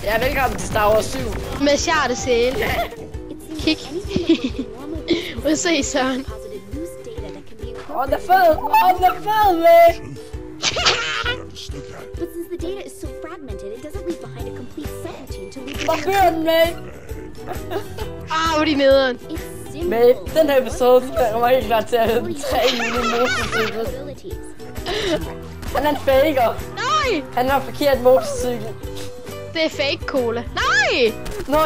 Ja, velkommen til Star Wars 7. Med Charlotte Sæle. Kig. Må se, Søren. On the phone, man! But since the data is so fragmented, it doesn't leave behind a complete subroutine to lead Hvor fører den, man? Hvor de nederen. It's simple. Man, den her episode, der var helt klar til at hedde 3 motorcykel. Han er en faker. Nej! Han har forkert motorcykel. Det er fake cola. Nej! Nå,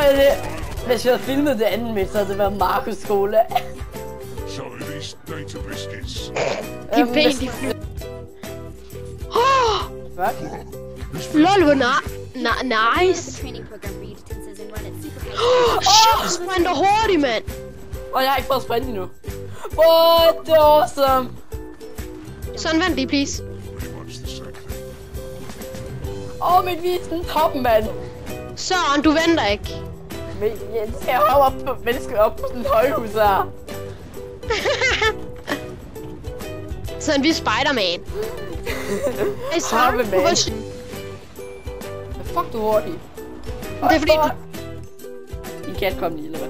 hvis jeg havde filmet det andet med, så havde det været Markus Cola. So these data biscuits. De er pænt, de flyver. Fuck. Lol, hvor nice. Training program for you to tenses and run at super high Shit, sprinter hurtigt, mand. Og jeg har ikke fået sprint endnu. What awesome. Sådan, vent lige, please. Pretty much the same thing. Men vi er sådan toppen, mand. Søren, du venter ikke. Men jeg skal hoppe op på, op på sådan en højhus her. Sådan, vi er Spider-Man. Hey, Søren, Hoppe, du man. var Fuck, du er hurtig. Det er fordi, du... Din kat kom lige, eller hvad?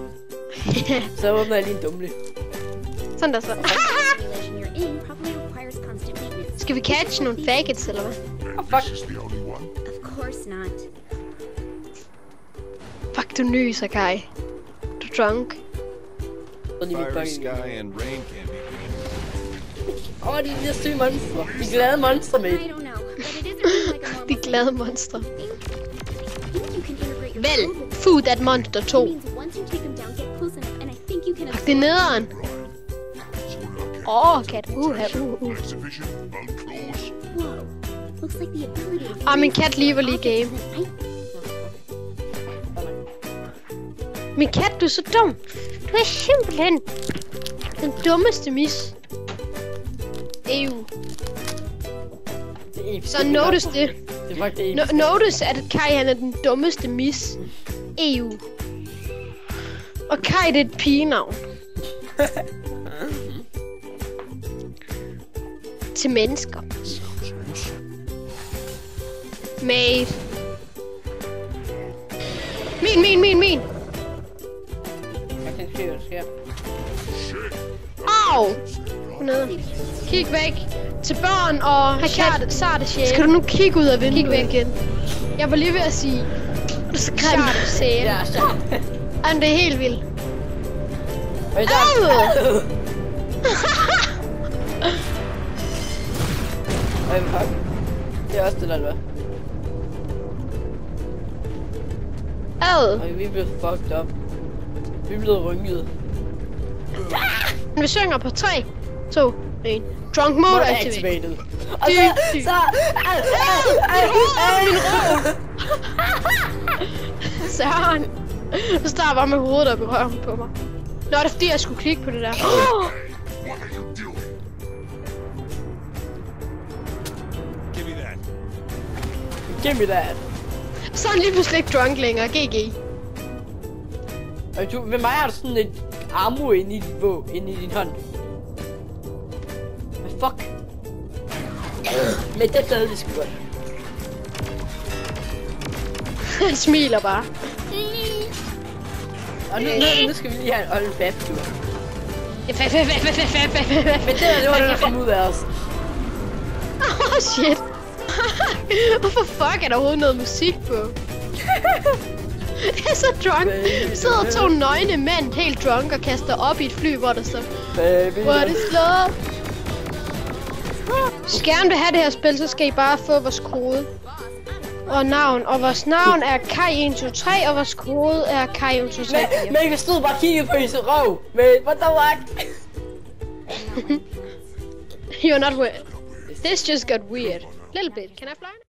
Så åbner jeg lige en dumle. Sådan der så. simulation you're in probably requires constant maintenance. Skal vi catch nogle faggots, eller hvad? Fuck. This is the only one. Of course not. Fuck, du nyser, Kai. Du er drunk. Så lige mit Fiery bakke. sky and rain can't be green. De bliver syge monstre. De glade monstre, med. I don't know, but it isn't really like a normal De glade monstre. thing. I think you can integrate your Vel, code with Food That Monster 2. means once you take them down, get close enough, and I think you can Fuck, det er nederen. Kat. Exhibition, unclose. Whoa. Looks like the ability to Min kat lever lige game. Min kat, du er så dum. Du er simpelthen den dummeste mis. Ew. Så notice det. Det er faktisk det. Notice, at Kai han er den dummeste mis. Ew. Og Kai, det er et pigenavn. Til mennesker. Mate. Min. Jeg kan se, hvad der sker. Au! Nede. Kig væk. Til børn og sarte sjæle. Skal du nu kigge ud af vinduet? Kig væk igen. Jeg var lige ved at sige... Sarte sjæle. Ja, så. Jamen, det er helt vildt. Fuck. Det er også det, der var. Vi er blevet fucked up. Vi er blevet rynket. Vi synger på 3, 2, 1. Drunk mode activated. Og så... Søren. Så starter bare med hovedet op i røven på mig. Nå, det er fordi, jeg skulle klikke på det der. What are you doing? Give me that. Give me that. Så er han lige pludselig ikke drunk længere. GG. Og du, ved mig har du sådan et ammo inde i din hånd. Men fuck. Men det er stadig det sgu godt. Han smiler bare. Og nu skal vi lige holde en fat-tur. Men Men det var det, der kom ud af os. Oh shit. Hvorfor fuck er der overhovedet noget musik på? Jeg er så drunk. Sidder to nøgne mænd helt drunk og kaster op i et fly, hvor der står What is love? Hvis I gerne vil have det her spil, så skal I bare få vores kode og navn. Og vores navn er Kai123, og vores kode er Kai123. Men vi stod bare og kiggede på Ise røv. Men what the fuck? You're not weird. This just got weird. Little bit. Can I fly?